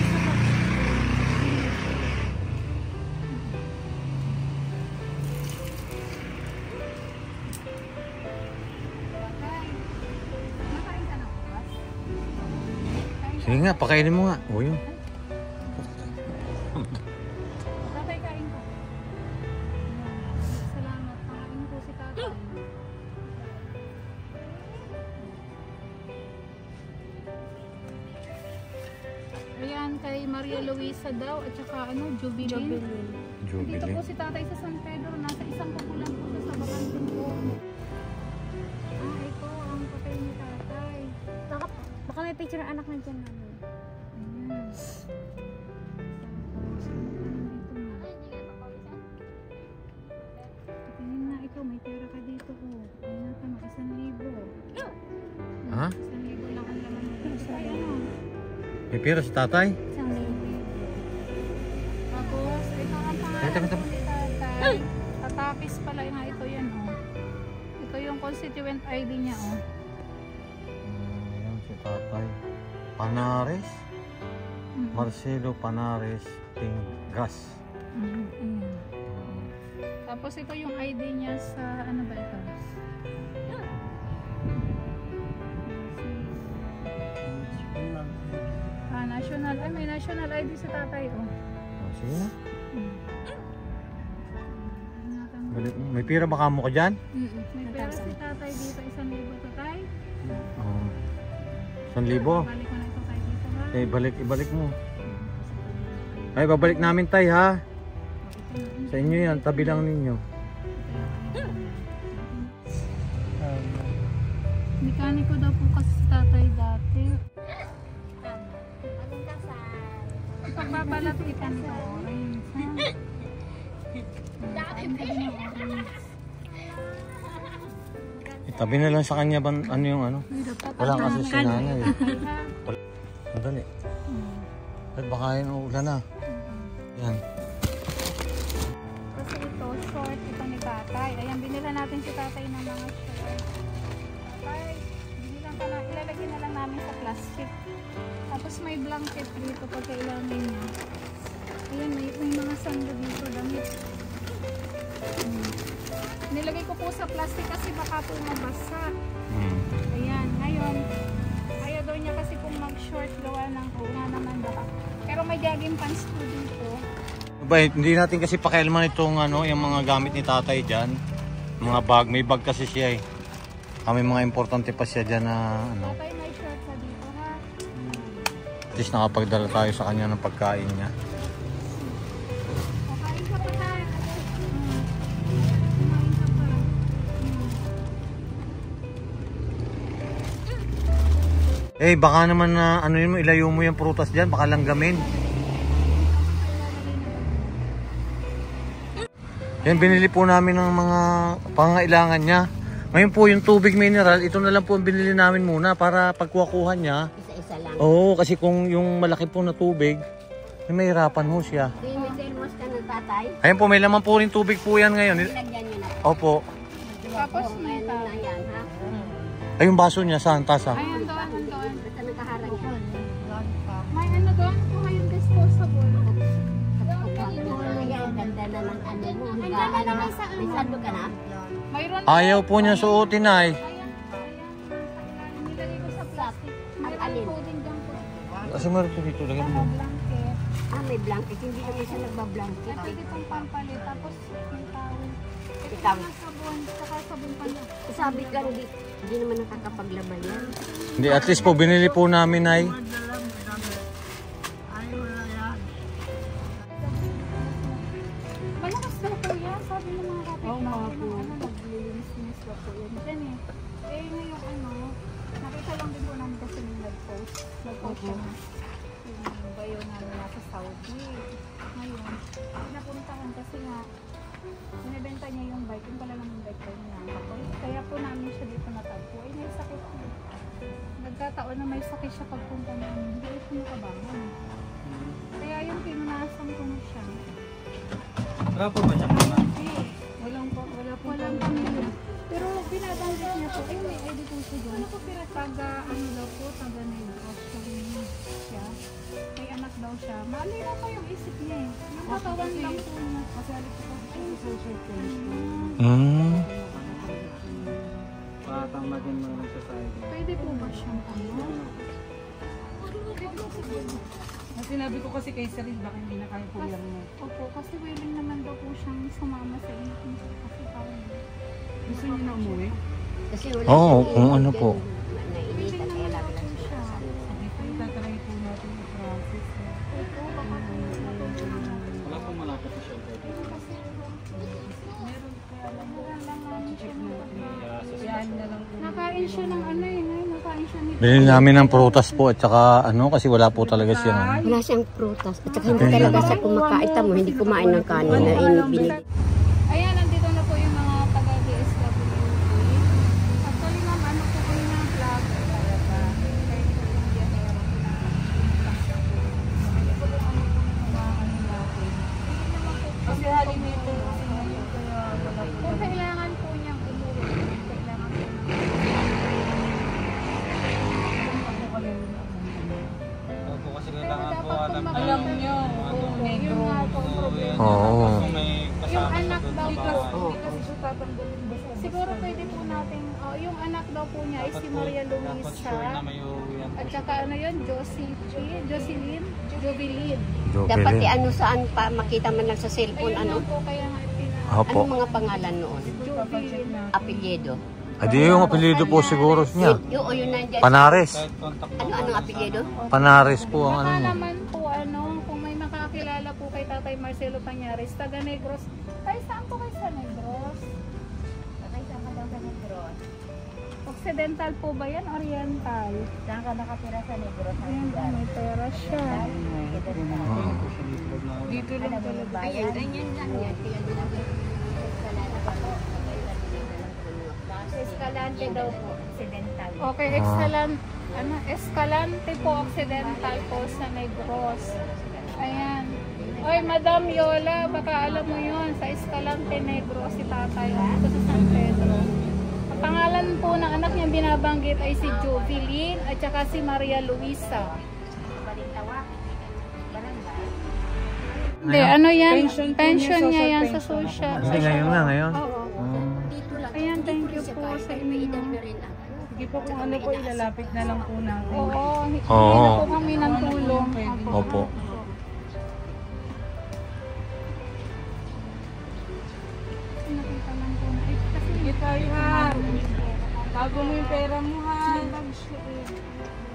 Patay. Nakain ka na bukas? Kain ka. Sige nga, pakainin mo nga. O yun. Tatay, kain ko. Salamat. Pakain ko si tatay. Ayan, kay Maria Luisa daw at saka Jubilin. Dito Jubilin. po si tatay sa San Pedro. Nasa isang kapulan po siya sa Bacantin po. Ito ang papel ni tatay. Baka may picture ng anak na dyan namin. Ayan. Tingin na ikaw, may pera ka dito po. Tingin natin, 1,000. Ha? 1,000 lang ang laman mo. Ay, ano? May pera si tatay? Isang lady. Tapos, ito ang pangalan Tama. po ni tatay. Tatapis pala nga ito yan, oh. Ito yung constituent ID niya, oh. Ayan si tatay. Panares. Marcelo Panares Tingas. Ayan. Tapos ito yung ID niya sa, ano ba ito? National. Ay, may national ID sa tatay, oh. Sige na. May pera ba kamo ka dyan? May pera si tatay dito, 1,000 tatay. Oo. 1,000? Balik ko na ito tayo dito, ha? Ibalik mo. Ay, babalik namin tay ha. Sa inyo yan, tabi lang ninyo. Mekaniko daw po kasi si tatay dati. Pagbabalat kita nito orange, ha? Itabi na lang sa kanya ban ano yung ano? Wala kasi si nanay. Madali. At baka yun ulan na. Yan. Kasi ito, short, ito ni tatay. Ayan, binila natin si tatay ng mga short. Tatay, binilang ka na, ilalagay na lang namin sa plastic. Tapos may blanket dito pag kailangan niya. Ayan, may mga sando dito, damit. Nilagay ko po sa plastic kasi baka po mabasa. Ayan, ngayon, ayaw daw niya kasi kung mag-short gawa ng nga naman baka. Pero may jogging pants po dito. Hindi natin kasi pakialaman itong ano, yung mga gamit ni tatay dyan. Mga bag, may bag kasi siya eh. Kami mga importante pa siya dyan na ano. Tatay, may short sa dito ha. At least nakapagdala tayo sa kanya ng pagkain niya. O, kain ka pa tayo. Kumain ka pa. Eh, baka naman na ano yun mo, ilayo mo yung prutas dyan, baka langgamin. Yan, binili po namin ng mga pangailangan niya. Ngayon po yung tubig mineral, ito na lang po ang binili namin muna para pagkuha niya. Isa-isa lang. Oo, kasi kung yung malaki po na tubig, may hirapan ho siya. May thermos ka ng tatay. Ayun po, may laman po rin tubig po yan ngayon. Ilagyan nyo na. Opo. Tapos may Mayroon na yan, ha? Ay, yung baso niya, saan? Tasa? Ayun doon, doon. Basta nakaharang yan. May ano doon po kayong disposable. Ayan, ganda na ng ano mo. May sando ka na? Mayroon Ayaw po niya suotin ay. Ayan, nilagay ko sa plastic. Mayroon po din dyan po. Kasi meron po dito, lagyan mo. Blanket. May blanket. Hindi naman siya nagbablanket. Pwede pong pampalit. Tapos may towel. Ito Ikaw. mga sabon. Saka sabon pa niya. Sabit lang, hindi naman nakakapaglaban yan. Hindi, at least po, binili po namin ay. Malakas daw po yan. Sabi ng mga kapit naglinis-linis daw po yan. Diyan eh. Eh ngayon ano, nakita lang din po namin kasi yung nag-post. Nag-post siya na. Yung bayo namin nasa Saudi. Ngayon, napuntahan kasi nga, binibenta niya yung bike. Yung pala lang yung bike daw niya. Kaya po namin siya dito natagpo. Ay, may sakit niya. Nagkataon na may sakit siya pagpunta namin. Hindi ko nakabangon. Kaya yung pinunasan ko na siya. Wala po ba siya muna? Walang pamilya. Pero binabanggit niya po, ay may ID po siya doon. Taga ano daw po, taga Negros siya. May anak daw siya. Malino pa yung isip niya eh. Nakatawan lang po niya. Kasali po po siya sa social care. Patama din mga society. Pwede po ba siyang ano? Sinabi ko kasi kay Saril, baka hindi na kaya po yan mo. Opo, kasi willing naman daw po siyang sumama sa inyo. Kasi parang Gusto niyo na umuwi? Kasi wala Oo, siyang kung iwan ano dyan. po. Nainitan willing kaya naman daw lagi lang po siya. siya. Dito itatry po natin yung process. Opo, baka po matulungan natin. Wala pong malapit na siya. Kasi Meron kaya lang po. meron lang namin siya ng pagkain. Yan na lang po. Nakain siya ng ano eh, ngayon nakain siya nito. Binili namin ng prutas po at saka ano, kasi wala po talaga siya. Wala siyang prutas. At saka hindi talaga siya kumakain. Tamo, hindi kumain ng kanin na binigay. Ayan, nandito na po yung mga taga-DSWD. Actually ma'am, ano po po yung mga vlog? Kaya pa, kahit po yung biyahero po na hindi po lang ano po yung mga ano natin. Hindi naman po Kasi halin nito kasi ngayon kaya wala po. kung kailangan po niyang umuwi, kailangan po ng Opo, kasi kailangan po alam Alam niyo, yun nga po ang problema. Oo. kung may Yung kasama anak siya daw doon. po, hindi kasi siya tatanggapin basta. siguro pwede po natin, yung anak daw po niya ay si Maria Dapat sure na Luisa. may uuwian po At siya. saka ano yun, Jocelyn, Jovelyn. Dapat ano saan pa makita man lang sa cellphone. Ayun Ano? lang po, kaya nga Opo. Anong mga pangalan noon? Jovelyn. Apelyido. Adi yung apelyido po siguro niya. Yung o yun nandiyan. Panares. Kahit contact po. Anong apelyido? Panares po ang ano Baka niya. naman po, kung may makakilala po kay Tatay Marcelo Pañares, taga Negros. Ay, saan po kayo sa Negros? Saan ka daw sa Negros? Occidental po ba yan? Oriental? Saan ka nakatira sa Negros? Ayan, may pera siya. Dito lang talaga. Bayan. Ganyan lang yan. Tingnan nila po. Escalante daw po. Occidental. Okay, Escalante po Occidental po sa Negros. Ayan. Oy, Madam Yola, baka alam mo yun, sa Escalante Negro si tatay dito sa San Pedro. Ang pangalan po ng anak niya binabanggit ay si Jovelyn at saka si Maria Luisa. Hindi, ano yan? Pension niya yan sa social. Hindi, ngayon na, ngayon. Oo. Ayan, thank you po sa inyo. Sige po kung ano po, ilalapit na lang po natin. Oo, hindi Oo. na po kami ng tulong. Opo. Nakita lang po na. Kasi Sige tayo ha. Tago mo yung pera mo ha.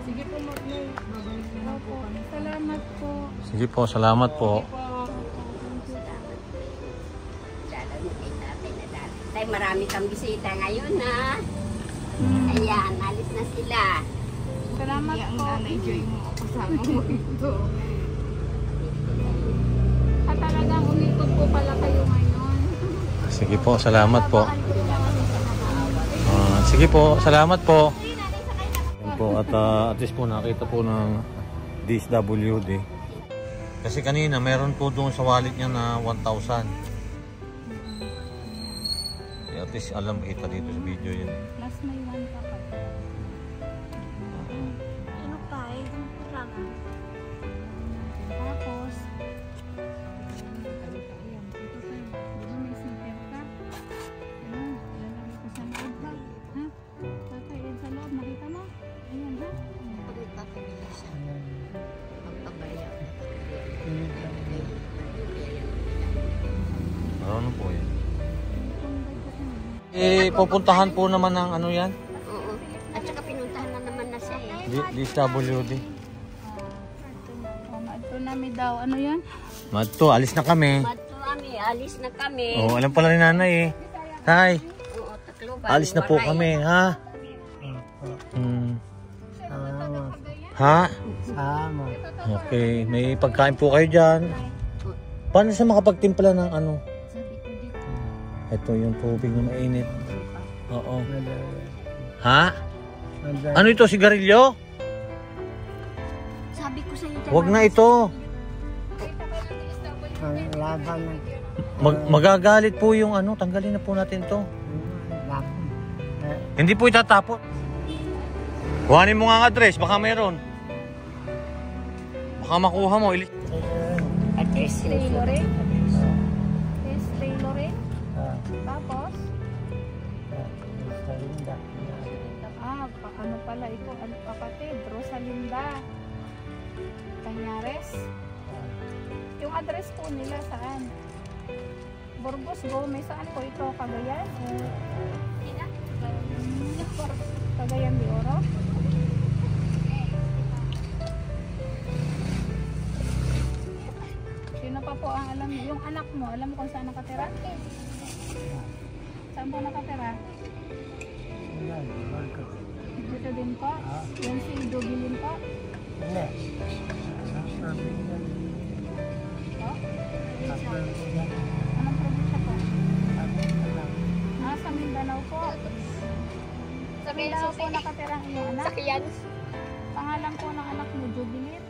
Sige po, Magnay. Babalik na lang po kami. salamat po. Sige po, salamat po. Tay, marami kang bisita ngayon ha. Ayan, alis na sila. Salamat po. Na-enjoy mo kasama mo ito. At talagang umikot po pala kayo ngayon. Sige po, salamat po. Sige po, salamat po. Yan po, at least po nakita po ng DSWD. Kasi kanina meron po doon sa wallet niya na 1,000. At least alam kita dito sa video yan. Plus may 1 ka pa. Ano pa eh? Tapos, ayan, ito pa. Diba may sinter ka? Ayan, lalagay ko sa loob ba? Ha? Tatay, yan sa loob. Nakita mo? Ayan ha? Ano po yan? Pupuntahan po naman ng ano yan? Oo. At saka pinuntahan na naman na siya eh. DSWD. Ito namin daw. Ano yan? Madto, alis na kami. Matuami, alis na kami. Oh, alam pala ni nanay eh. Tay, Oo, Tacloban. alis na po Waray. kami, ha? Ha? Sama. Okay, may pagkain po kayo dyan. Paano siya makapagtimpla ng ano? Ito yung tubig na mainit. Oo. Ha? Ano ito, sigarilyo? Sabi ko sa iyo, Huwag na ito. Ang laban ng Magagalit po yung ano, tanggalin na po natin to. laban. Hindi po itatapon. Kuhanin mo nga ang address, baka meron. Baka makuha mo. address yun. Tailoring? Yes, tailoring. Tapos? Ano pala ito? Ano kapatid? Rosalinda. Cañares. Yung address po nila saan? Burgos, Gomez. Saan po ito? Cagayan? Cagayan de Oro? Sino pa po ang alam niyo? Yung anak mo, alam mo kung saan nakatira? Saan po nakatira? Dito din po? Yan si Jovelyn po? Hindi. Po? Anong probinsya po? Sa Mindanao po. Sa Mindanao po nakatira ang iyong anak? Sakyan. Pangalan po ng anak mo, Jovelyn.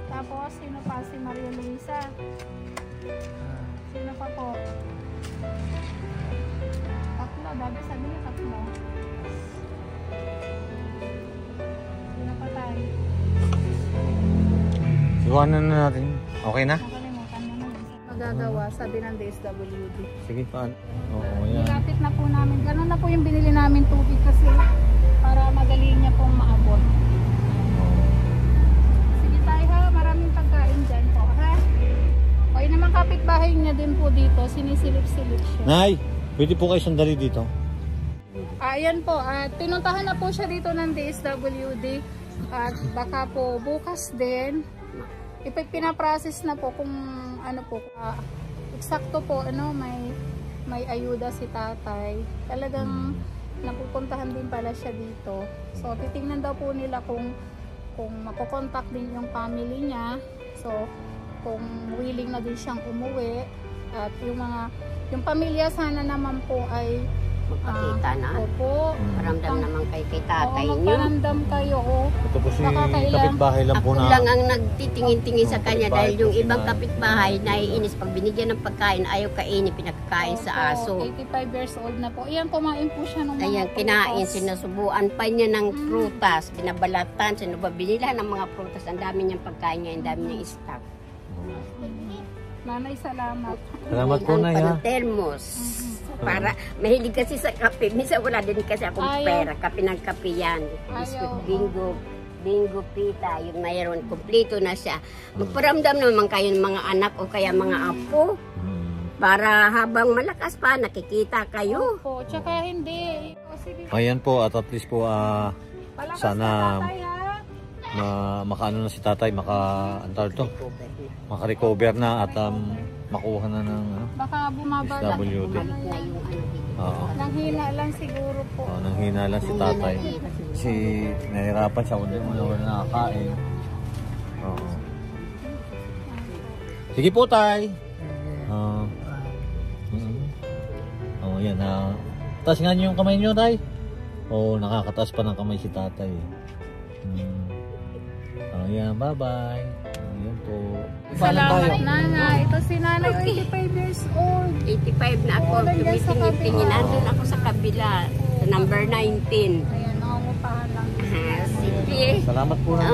Tapos, sino pa? Si Maria Luisa. Sino pa po? Tatlo. Dati sabi niya tatlo. Sino pa tayo? Iwanan na natin. Okay na? Nakalimutan mo na. Magagawa, sabi ng DSWD. Sige pa. Oo, yan. Nilapit na po namin. Ganun na po yung binili namin tubig kasi para madali niya pong maabot. Sige tayo ha, maraming pagkain dyan po ha. O yun naman kapitbahay niya din po dito, sinisilip-silip siya. Nay, pwede po kayo sandali dito. Ayan po, pinuntahan na po siya dito ng DSWD at baka po bukas din pinaprocess na po kung ano po, eksakto po ano, may ayuda si tatay. Talagang napupuntahan din pala siya dito. So titingnan daw po nila kung makokontak din yung family niya. So kung willing na din siyang umuwi at yung pamilya sana naman po ay Magpakita na. opo. Maramdam naman kay tatay Oo, niyo. magparamdam kayo. Oh. Ito po si Baka kailan- kapitbahay lang po Ako na. lang ang nagtitingin-tingin sa kanya Kapitbahay dahil yung po si ibang Nanay. kapitbahay naiinis pag binigyan ng pagkain, ayaw kainin, pinakakain sa Opo, aso. 85 years old na po. Ayan, kumain po siya ng mga Ayan, kinain, prutas. sinusubuan pa niya ng prutas, binabalatan, binila ng mga prutas, ang dami niyang pagkain niya, ang dami niyang stock. Nanay, salamat. Salamat po, Nay, ha. Termos. Para, mahilig kasi sa kape. Minsan wala din kasi akong Ayaw. pera. Kape ng kape yan. Biscuit, bingo, pita. Yung mayroon, kumplito na siya. Magparamdam naman kayo ng mga anak o kaya mga apo. Para habang malakas pa, nakikita kayo. Opo, tsaka hindi. O, sige. Ayan po, at least po Palakas sana na tatay, ha? makaano na si tatay, maka-recover na at makuha na ng Baka bumaba lang. SWD. Na yung ano dito. Oo. Nanghina lang siguro po. Nanghina lang si tatay. Kasi nahirapan siya kung wala nakakain. Oo. Sige po, tay. Oh, yan. Taas nga niyo yung kamay niyo, tay. Oh, nakakataas pa ng kamay si tatay. Oh, yan. Bye-bye. Ayan po. Salamat, nanay. Ito si nanay, 85 years old. 85 na ako. Oo, nandiyan sa Tumitingin-tingin. kabila. Nandun ako sa kabila. Sa number 19. Ayan, nangungupahan lang. Sige. Salamat po na.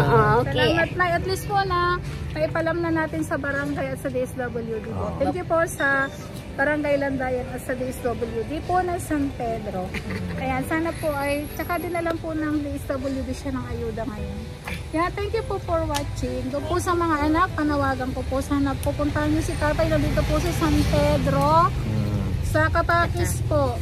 Okay. Salamat, Nay. At least po na naipalam na natin sa barangay at sa DSWD po. Thank you po sa Barangay Landayan at sa DSWD po na San Pedro. Ayan, sana po ay, tsaka din na lang po ng DSWD siya ng ayuda ngayon. Yeah, thank you po for watching. Doon po sa mga anak, panawagan ko po, sana pupuntahan niyo si tatay na dito po sa San Pedro. Sa Kapakis po.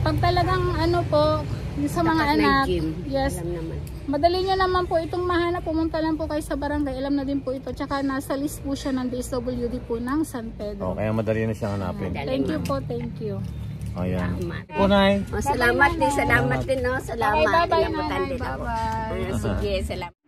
Pag talagang ano po, yung sa mga Tapat ng anak, gym. yes, Alam naman. madali nyo naman po itong mahanap, pumunta lang po kayo sa barangay, alam na din po ito. Tsaka nasa list po siya ng DSWD po ng San Pedro. Kaya madali na siyang hanapin. Thank you po, thank you. Ayan. Salamat. Po, Nay. Salamat din, no? Salamat Okay, bye-bye, din. nanay. Bye-bye. Sige, salamat.